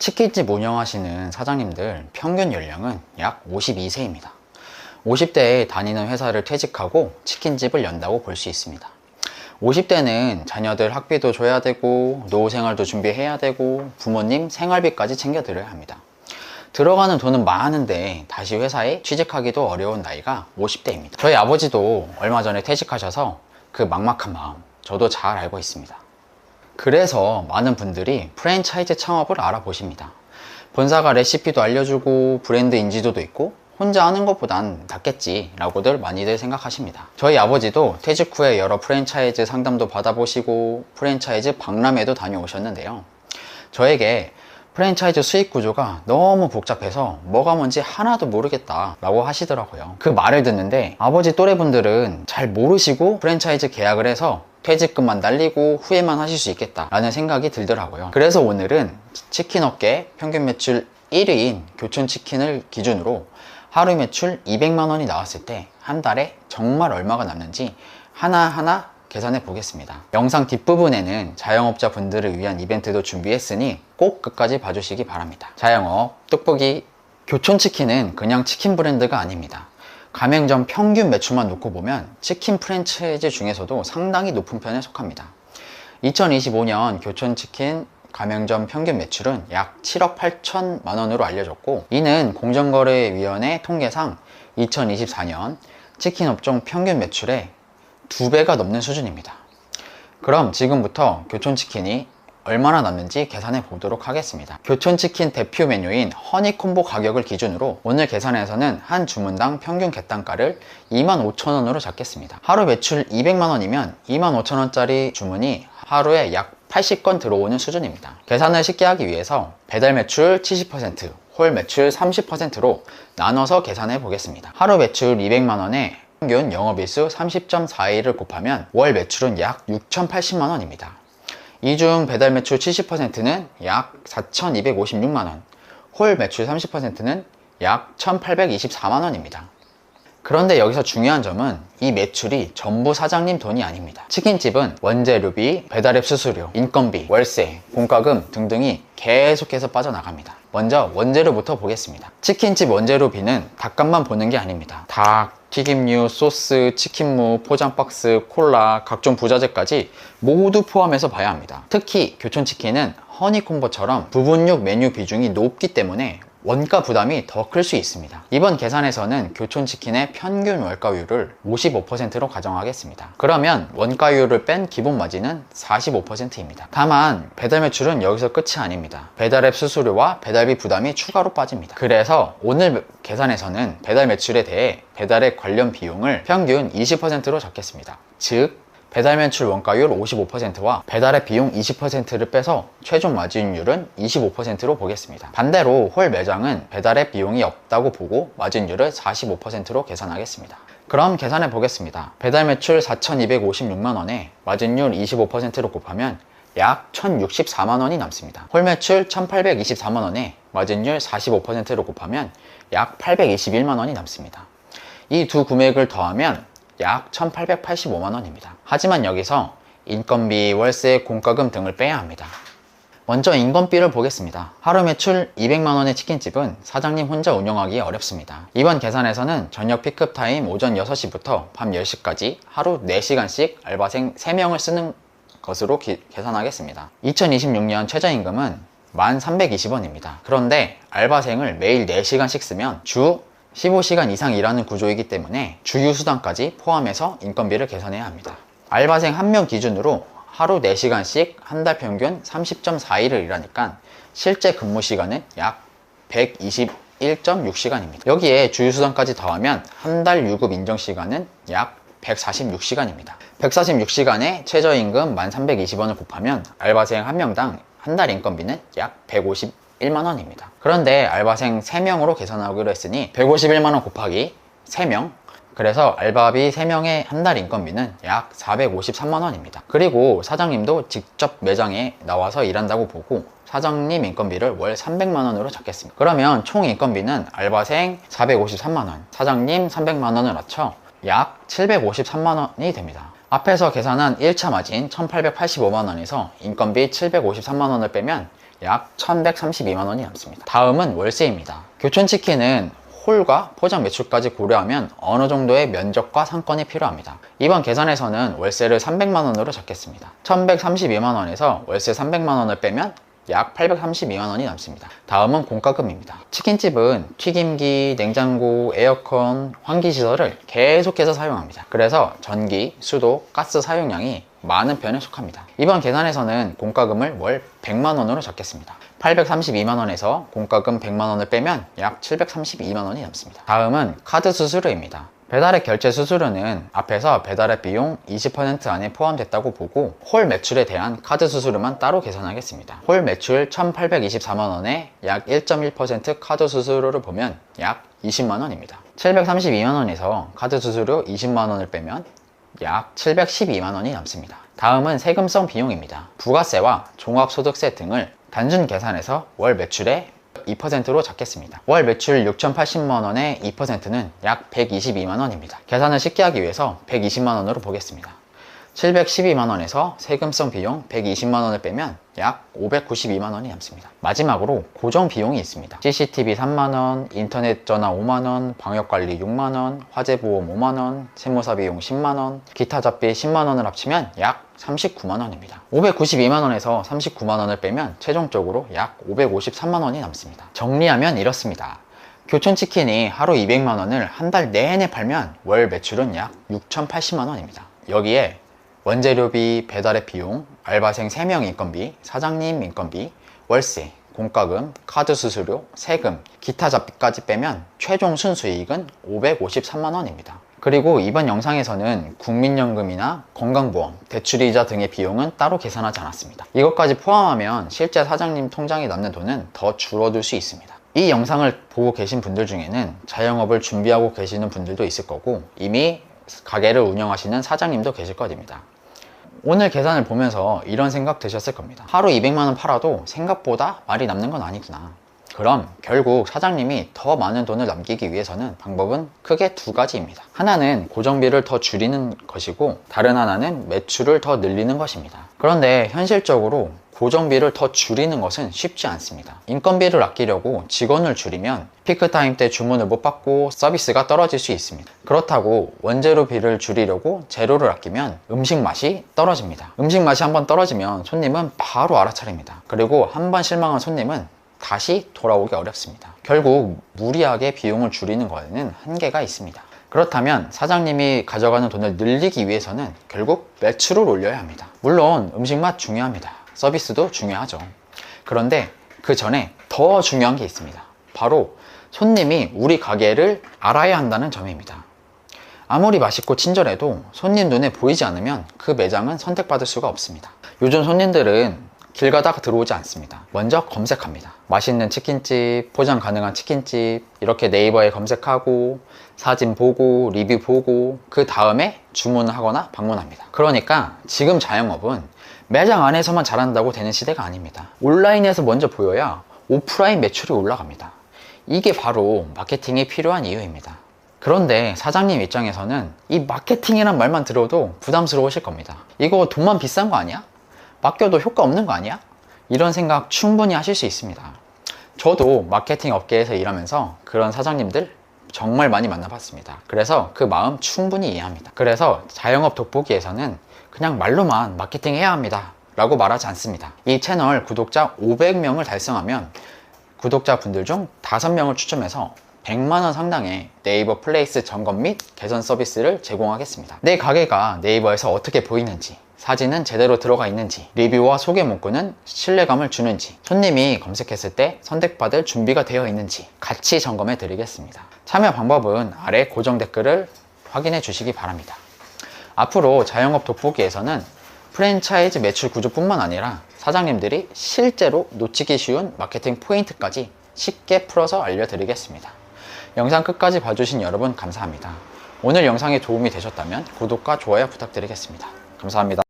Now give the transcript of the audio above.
치킨집 운영하시는 사장님들 평균 연령은 약 52세입니다. 50대에 다니는 회사를 퇴직하고 치킨집을 연다고 볼 수 있습니다. 50대는 자녀들 학비도 줘야 되고 노후생활도 준비해야 되고 부모님 생활비까지 챙겨드려야 합니다. 들어가는 돈은 많은데 다시 회사에 취직하기도 어려운 나이가 50대입니다. 저희 아버지도 얼마 전에 퇴직하셔서 그 막막한 마음 저도 잘 알고 있습니다. 그래서 많은 분들이 프랜차이즈 창업을 알아보십니다. 본사가 레시피도 알려주고 브랜드 인지도도 있고 혼자 하는 것보단 낫겠지 라고들 많이들 생각하십니다. 저희 아버지도 퇴직 후에 여러 프랜차이즈 상담도 받아보시고 프랜차이즈 박람회도 다녀오셨는데요. 저에게 프랜차이즈 수익 구조가 너무 복잡해서 뭐가 뭔지 하나도 모르겠다 라고 하시더라고요. 그 말을 듣는데 아버지 또래분들은 잘 모르시고 프랜차이즈 계약을 해서 퇴직금만 날리고 후회만 하실 수 있겠다 라는 생각이 들더라고요. 그래서 오늘은 치킨업계 평균 매출 1위인 교촌치킨을 기준으로 하루 매출 200만원이 나왔을 때 한 달에 정말 얼마가 남는지 하나하나 계산해 보겠습니다. 영상 뒷부분에는 자영업자 분들을 위한 이벤트도 준비했으니 꼭 끝까지 봐주시기 바랍니다. 자영업 떡볶이 교촌치킨은 그냥 치킨 브랜드가 아닙니다. 가맹점 평균 매출만 놓고 보면 치킨 프랜차이즈 중에서도 상당히 높은 편에 속합니다. 2025년 교촌치킨 가맹점 평균 매출은 약 7억 8천만 원으로 알려졌고, 이는 공정거래위원회 통계상 2024년 치킨업종 평균 매출의 2배가 넘는 수준입니다. 그럼 지금부터 교촌치킨이 얼마나 남는지 계산해 보도록 하겠습니다. 교촌치킨 대표 메뉴인 허니콤보 가격을 기준으로 오늘 계산에서는 한 주문당 평균 객단가를 25,000원으로 잡겠습니다. 하루 매출 200만원이면 25,000원짜리 주문이 하루에 약 80건 들어오는 수준입니다. 계산을 쉽게 하기 위해서 배달 매출 70%, 홀 매출 30%로 나눠서 계산해 보겠습니다. 하루 매출 200만원에 평균 영업일수 30.4일을 곱하면 월 매출은 약 6,080만원입니다. 이 중 배달 매출 70%는 약 4,256만원, 홀 매출 30%는 약 1,824만원입니다. 그런데 여기서 중요한 점은 이 매출이 전부 사장님 돈이 아닙니다. 치킨집은 원재료비, 배달앱 수수료, 인건비, 월세, 공과금 등등이 계속해서 빠져나갑니다. 먼저 원재료부터 보겠습니다. 치킨집 원재료비는 닭값만 보는 게 아닙니다. 닭, 튀김류, 소스, 치킨무, 포장박스, 콜라, 각종 부자재까지 모두 포함해서 봐야 합니다. 특히 교촌치킨은 허니콤보처럼 부분육 메뉴 비중이 높기 때문에 원가 부담이 더 클 수 있습니다. 이번 계산에서는 교촌치킨의 평균 원가율을 55%로 가정하겠습니다. 그러면 원가율을 뺀 기본 마진은 45%입니다. 다만 배달 매출은 여기서 끝이 아닙니다. 배달앱 수수료와 배달비 부담이 추가로 빠집니다. 그래서 오늘 계산에서는 배달 매출에 대해 배달앱 관련 비용을 평균 20%로 잡겠습니다. 즉 배달 매출 원가율 55%와 배달의 비용 20%를 빼서 최종 마진율은 25%로 보겠습니다. 반대로 홀 매장은 배달의 비용이 없다고 보고 마진율을 45%로 계산하겠습니다. 그럼 계산해 보겠습니다. 배달 매출 4,256만원에 마진율 25%로 곱하면 약 1,064만원이 남습니다. 홀 매출 1,824만원에 마진율 45%로 곱하면 약 821만원이 남습니다. 이 두 금액을 더하면 약 1,885만원입니다. 하지만 여기서 인건비, 월세, 공과금 등을 빼야 합니다. 먼저 인건비를 보겠습니다. 하루 매출 200만원의 치킨집은 사장님 혼자 운영하기 어렵습니다. 이번 계산에서는 저녁 피크타임 오전 6시부터 밤 10시까지 하루 4시간씩 알바생 3명을 쓰는 것으로 계산하겠습니다. 2026년 최저임금은 1,320원입니다. 그런데 알바생을 매일 4시간씩 쓰면 주 15시간 이상 일하는 구조이기 때문에 주휴수당까지 포함해서 인건비를 계산해야 합니다. 알바생 1명 기준으로 하루 4시간씩 한 달 평균 30.4일을 일하니까 실제 근무 시간은 약 121.6시간입니다. 여기에 주휴수당까지 더하면 한 달 유급 인정시간은 약 146시간입니다. 146시간에 최저임금 1,320원을 곱하면 알바생 1명당 한 달 인건비는 약 151만원입니다. 그런데 알바생 3명으로 계산하기로 했으니 151만원 곱하기 3명, 그래서 알바비 3명의 한 달 인건비는 약 453만원입니다. 그리고 사장님도 직접 매장에 나와서 일한다고 보고 사장님 인건비를 월 300만원으로 잡겠습니다. 그러면 총 인건비는 알바생 453만원, 사장님 300만원을 합쳐 약 753만원이 됩니다. 앞에서 계산한 1차 마진 1885만원에서 인건비 753만원을 빼면 약 1132만 원이 남습니다. 다음은 월세입니다. 교촌치킨은 홀과 포장 매출까지 고려하면 어느 정도의 면적과 상권이 필요합니다. 이번 계산에서는 월세를 300만 원으로 잡겠습니다. 1132만 원에서 월세 300만 원을 빼면 약 832만 원이 남습니다. 다음은 공과금입니다. 치킨집은 튀김기, 냉장고, 에어컨, 환기시설을 계속해서 사용합니다. 그래서 전기, 수도, 가스 사용량이 많은 편에 속합니다. 이번 계산에서는 공과금을 월 100만 원으로 잡겠습니다. 832만 원에서 공과금 100만 원을 빼면 약 732만 원이 남습니다. 다음은 카드 수수료입니다. 배달앱 결제 수수료는 앞에서 배달앱 비용 20% 안에 포함됐다고 보고 홀 매출에 대한 카드 수수료만 따로 계산하겠습니다. 홀 매출 1824만 원에 약 1.1% 카드 수수료를 보면 약 20만 원입니다. 732만 원에서 카드 수수료 20만 원을 빼면 약 712만 원이 남습니다. 다음은 세금성 비용입니다. 부가세와 종합소득세 등을 단순 계산해서 월 매출의 2%로 잡겠습니다. 월 매출 6,080만 원의 2%는 약 122만 원입니다. 계산을 쉽게 하기 위해서 120만 원으로 보겠습니다. 712만 원에서 세금성 비용 120만 원을 빼면 약 592만 원이 남습니다. 마지막으로 고정 비용이 있습니다. CCTV 3만 원, 인터넷 전화 5만 원, 방역관리 6만 원, 화재보험 5만 원, 세무사 비용 10만 원, 기타 잡비 10만 원을 합치면 약 39만 원입니다. 592만 원에서 39만 원을 빼면 최종적으로 약 553만 원이 남습니다. 정리하면 이렇습니다. 교촌치킨이 하루 200만 원을 한 달 내내 팔면 월 매출은 약 6,080만 원입니다. 여기에 원재료비, 배달의 비용, 알바생 3명 인건비, 사장님 인건비, 월세, 공과금, 카드 수수료, 세금, 기타 잡비까지 빼면 최종 순수익은 553만 원입니다. 그리고 이번 영상에서는 국민연금이나 건강보험, 대출이자 등의 비용은 따로 계산하지 않았습니다. 이것까지 포함하면 실제 사장님 통장에 남는 돈은 더 줄어들 수 있습니다. 이 영상을 보고 계신 분들 중에는 자영업을 준비하고 계시는 분들도 있을 거고 이미 가게를 운영하시는 사장님도 계실 겁니다. 오늘 계산을 보면서 이런 생각 드셨을 겁니다. 하루 200만 원 팔아도 생각보다 말이 남는 건 아니구나. 그럼 결국 사장님이 더 많은 돈을 남기기 위해서는 방법은 크게 두 가지입니다. 하나는 고정비를 더 줄이는 것이고 다른 하나는 매출을 더 늘리는 것입니다. 그런데 현실적으로 고정비를 더 줄이는 것은 쉽지 않습니다. 인건비를 아끼려고 직원을 줄이면 피크타임 때 주문을 못 받고 서비스가 떨어질 수 있습니다. 그렇다고 원재료비를 줄이려고 재료를 아끼면 음식 맛이 떨어집니다. 음식 맛이 한번 떨어지면 손님은 바로 알아차립니다. 그리고 한번 실망한 손님은 다시 돌아오기 어렵습니다. 결국 무리하게 비용을 줄이는 거에는 한계가 있습니다. 그렇다면 사장님이 가져가는 돈을 늘리기 위해서는 결국 매출을 올려야 합니다. 물론 음식 맛 중요합니다. 서비스도 중요하죠. 그런데 그 전에 더 중요한 게 있습니다. 바로 손님이 우리 가게를 알아야 한다는 점입니다. 아무리 맛있고 친절해도 손님 눈에 보이지 않으면 그 매장은 선택받을 수가 없습니다. 요즘 손님들은 길 가다가 들어오지 않습니다. 먼저 검색합니다. 맛있는 치킨집, 포장 가능한 치킨집 이렇게 네이버에 검색하고 사진 보고 리뷰 보고 그 다음에 주문을 하거나 방문합니다. 그러니까 지금 자영업은 매장 안에서만 잘한다고 되는 시대가 아닙니다. 온라인에서 먼저 보여야 오프라인 매출이 올라갑니다. 이게 바로 마케팅이 필요한 이유입니다. 그런데 사장님 입장에서는 이 마케팅이란 말만 들어도 부담스러우실 겁니다. 이거 돈만 비싼 거 아니야? 맡겨도 효과 없는 거 아니야? 이런 생각 충분히 하실 수 있습니다. 저도 마케팅 업계에서 일하면서 그런 사장님들 정말 많이 만나봤습니다. 그래서 그 마음 충분히 이해합니다. 그래서 자영업 돋보기에서는 그냥 말로만 마케팅 해야 합니다 라고 말하지 않습니다. 이 채널 구독자 500명을 달성하면 구독자분들 중 5명을 추첨해서 100만원 상당의 네이버 플레이스 점검 및 개선 서비스를 제공하겠습니다. 내 가게가 네이버에서 어떻게 보이는지, 사진은 제대로 들어가 있는지, 리뷰와 소개 문구는 신뢰감을 주는지, 손님이 검색했을 때 선택받을 준비가 되어 있는지 같이 점검해 드리겠습니다. 참여 방법은 아래 고정 댓글을 확인해 주시기 바랍니다. 앞으로 자영업 돋보기에서는 프랜차이즈 매출 구조뿐만 아니라 사장님들이 실제로 놓치기 쉬운 마케팅 포인트까지 쉽게 풀어서 알려드리겠습니다. 영상 끝까지 봐주신 여러분 감사합니다. 오늘 영상이 도움이 되셨다면 구독과 좋아요 부탁드리겠습니다. 감사합니다.